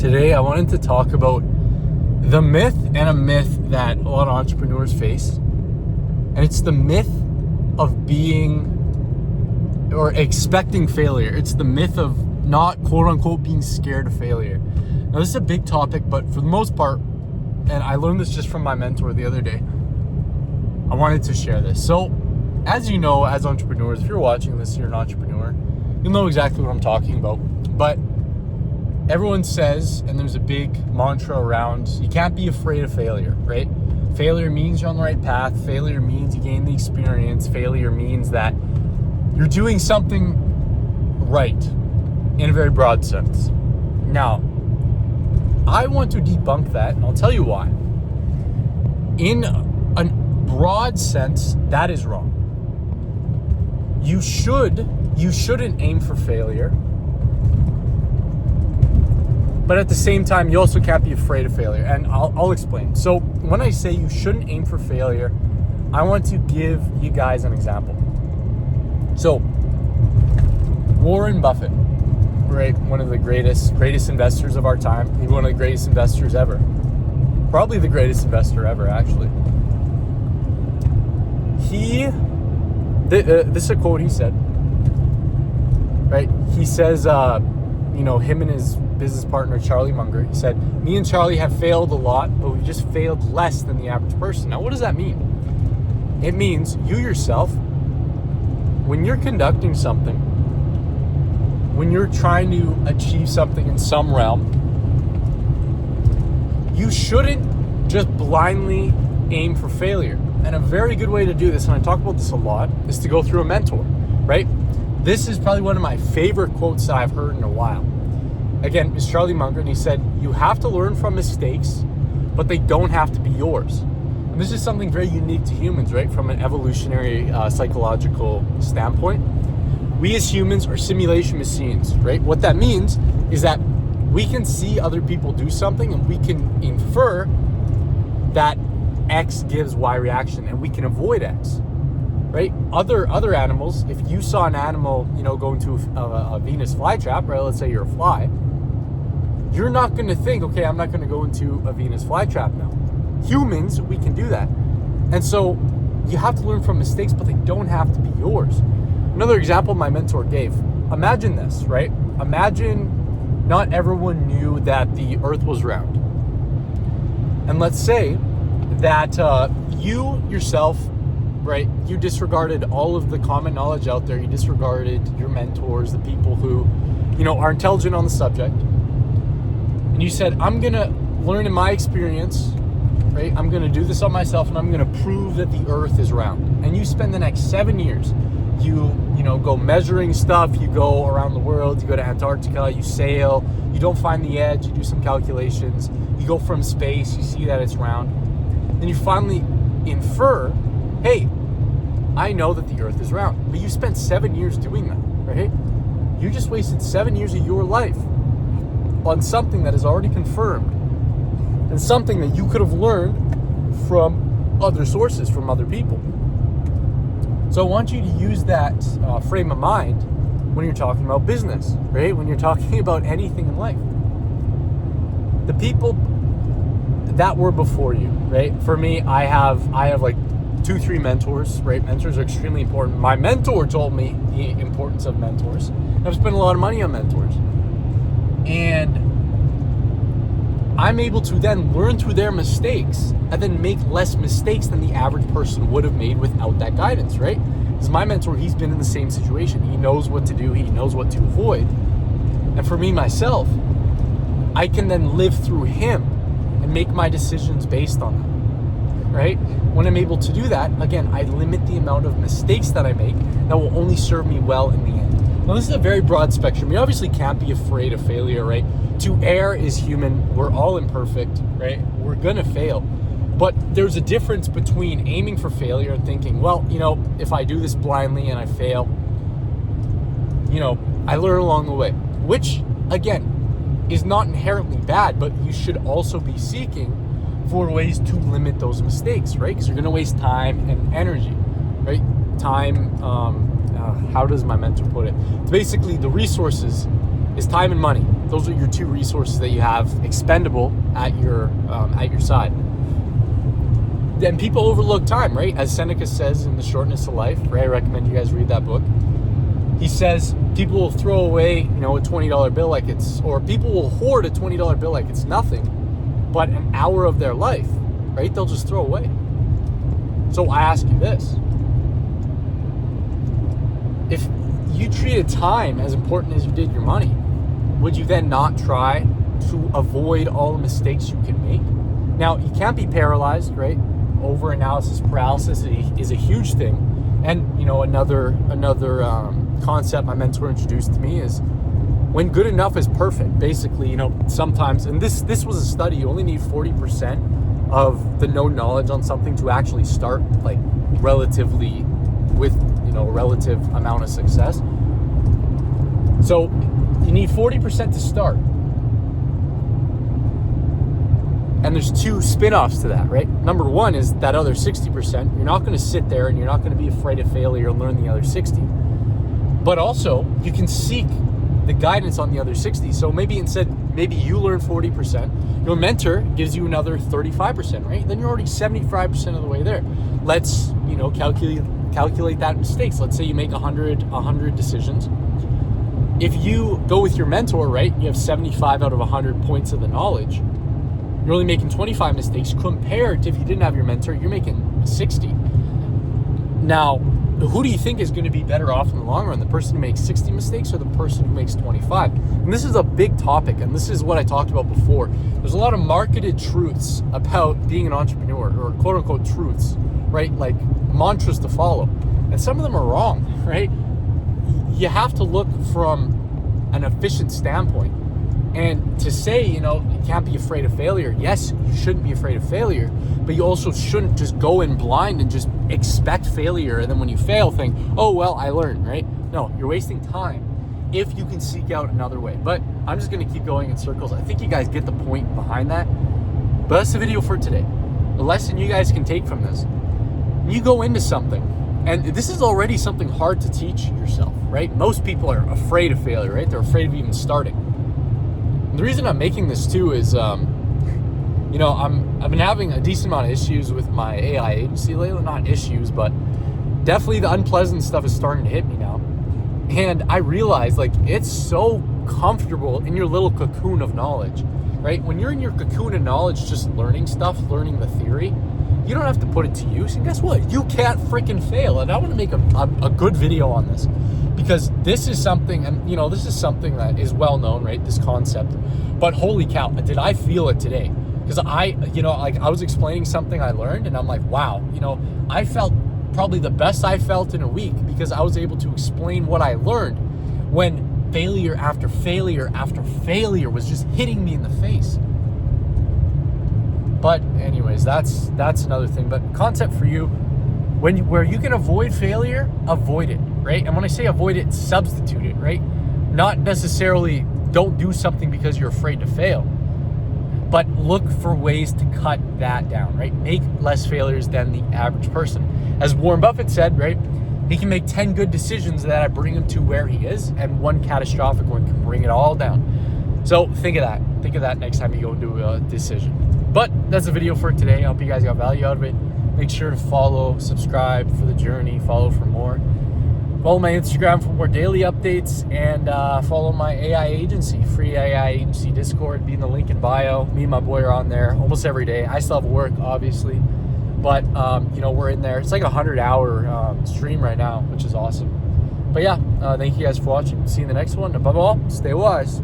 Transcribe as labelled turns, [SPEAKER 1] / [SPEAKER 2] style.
[SPEAKER 1] Today, I wanted to talk about the myth and a myth that a lot of entrepreneurs face. And it's the myth of being or expecting failure. It's the myth of not, quote unquote, being scared of failure. Now, this is a big topic, but for the most part, and I learned this just from my mentor the other day, I wanted to share this. So, as you know, as entrepreneurs, if you're watching this, you're an entrepreneur, you'll know exactly what I'm talking about. But everyone says, and there's a big mantra around, you can't be afraid of failure, right? Failure means you're on the right path. Failure means you gain the experience. Failure means that you're doing something right in a very broad sense. Now, I want to debunk that, and I'll tell you why. In a broad sense, that is wrong. You shouldn't aim for failure. But at the same time, you also can't be afraid of failure. And I'll explain. So when I say you shouldn't aim for failure, I want to give you guys an example. So Warren Buffett, right? One of the greatest investors of our time. Maybe one of the greatest investors ever. Probably the greatest investor ever, actually. This is a quote he said, right? He says, him and his business partner, Charlie Munger, he said, me and Charlie have failed a lot, but we've just failed less than the average person. Now, what does that mean? It means you yourself, when you're conducting something, when you're trying to achieve something in some realm, you shouldn't just blindly aim for failure. And a very good way to do this, and I talk about this a lot, is to go through a mentor, right? This is probably one of my favorite quotes that I've heard in a while. Again, it's Charlie Munger, and he said, you have to learn from mistakes, but they don't have to be yours. And this is something very unique to humans, right? From an evolutionary psychological standpoint. We as humans are simulation machines, right? What that means is that we can see other people do something and we can infer that X gives Y reaction and we can avoid X, right? Other animals, if you saw an animal, go into a Venus flytrap, right? Let's say you're a fly, you're not going to think, okay, I'm not going to go into a Venus flytrap now. Humans, we can do that. And so you have to learn from mistakes, but they don't have to be yours. Another example my mentor gave, imagine this, right? Imagine not everyone knew that the earth was round. And let's say that you yourself, right, you disregarded all of the common knowledge out there. You disregarded your mentors, the people who, are intelligent on the subject. And you said, I'm going to learn in my experience, right? I'm going to do this on myself and I'm going to prove that the earth is round. And you spend the next 7 years, you go measuring stuff, you go around the world, you go to Antarctica, you sail, you don't find the edge, you do some calculations, you go from space, you see that it's round. Then you finally infer, hey, I know that the earth is round. But you spent 7 years doing that, right? You just wasted 7 years of your life on something that is already confirmed and something that you could have learned from other sources, from other people. So I want you to use that frame of mind when you're talking about business, right? When you're talking about anything in life. The people that were before you, right? For me, I have like 2-3 mentors, right? Mentors are extremely important. My mentor told me the importance of mentors. I've spent a lot of money on mentors. And I'm able to then learn through their mistakes and then make less mistakes than the average person would have made without that guidance, right? Because my mentor, he's been in the same situation. He knows what to do. He knows what to avoid. And for me, myself, I can then live through him and make my decisions based on that, right? When I'm able to do that, again, I limit the amount of mistakes that I make that will only serve me well in the end. Now, this is a very broad spectrum. You obviously can't be afraid of failure, right? To err is human. We're all imperfect, right? We're going to fail. But there's a difference between aiming for failure and thinking, well, if I do this blindly and I fail, I learn along the way, which, again, is not inherently bad, but you should also be seeking for ways to limit those mistakes, right? Because you're going to waste time and energy, right? Time, how does my mentor put it? It's basically the resources is time and money, Those are your two resources that you have expendable at your side. Then people overlook time, right? As Seneca says in The Shortness of Life, right? I recommend you guys read that book. He says people will throw away, a $20 bill like it's, or people will hoard a $20 bill like it's nothing, but an hour of their life, right? They'll just throw away. So I ask you this. If you treated time as important as you did your money, would you then not try to avoid all the mistakes you can make? Now, you can't be paralyzed, right? Over-analysis paralysis is a huge thing. And, another concept my mentor introduced to me is when good enough is perfect. Basically, sometimes, and this was a study, you only need 40% of the known knowledge on something to actually start, like, relatively with, a relative amount of success. So you need 40% to start. And there's two spin-offs to that, right? Number one is that other 60%. You're not going to sit there and you're not going to be afraid of failure and learn the other 60. But also, you can seek the guidance on the other 60. So maybe you learn 40%. Your mentor gives you another 35%, right? Then you're already 75% of the way there. Let's, calculate that mistakes. Let's say you make 100 decisions. If you go with your mentor, right, you have 75 out of 100 points of the knowledge. You're only making 25 mistakes compared to if you didn't have your mentor, you're making 60. Now, who do you think is going to be better off in the long run? The person who makes 60 mistakes or the person who makes 25? And this is a big topic, and this is what I talked about before. There's a lot of marketed truths about being an entrepreneur, or quote unquote truths, right? Like mantras to follow. And some of them are wrong, right? You have to look from an efficient standpoint. And to say, you can't be afraid of failure. Yes, you shouldn't be afraid of failure, but you also shouldn't just go in blind and just expect failure. And then when you fail, think, oh, well, I learned, right? No, you're wasting time if you can seek out another way. But I'm just going to keep going in circles. I think you guys get the point behind that. But that's the video for today. The lesson you guys can take from this. You go into something, and this is already something hard to teach yourself, right? Most people are afraid of failure, right? They're afraid of even starting. The reason I'm making this too is, I've been having a decent amount of issues with my AI agency lately. Not issues, but definitely the unpleasant stuff is starting to hit me now. And I realize, it's so comfortable in your little cocoon of knowledge, right? When you're in your cocoon of knowledge, just learning stuff, learning the theory, you don't have to put it to use. And guess what? You can't freaking fail. And I want to make a good video on this. Because this is something, and this is something that is well known, right? This concept. But holy cow, did I feel it today? Because I was explaining something I learned, and I'm like, wow, I felt probably the best I felt in a week because I was able to explain what I learned when failure after failure after failure was just hitting me in the face. But anyways, that's another thing. But concept for you, where you can avoid failure, avoid it, right? And when I say avoid it, substitute it, right? Not necessarily don't do something because you're afraid to fail, but look for ways to cut that down, right? Make less failures than the average person. As Warren Buffett said, right? He can make 10 good decisions that bring him to where he is, and one catastrophic one can bring it all down. So think of that. Think of that next time you go do a decision. But that's the video for today. I hope you guys got value out of it. Make sure to follow, subscribe for the journey, follow for more. Follow my Instagram for more daily updates, and follow my AI agency, free AI agency Discord, be in the link in bio. Me and my boy are on there almost every day. I still have work, obviously, but we're in there. It's like a 100-hour stream right now, which is awesome. But yeah, thank you guys for watching. See you in the next one. Above all, stay wise.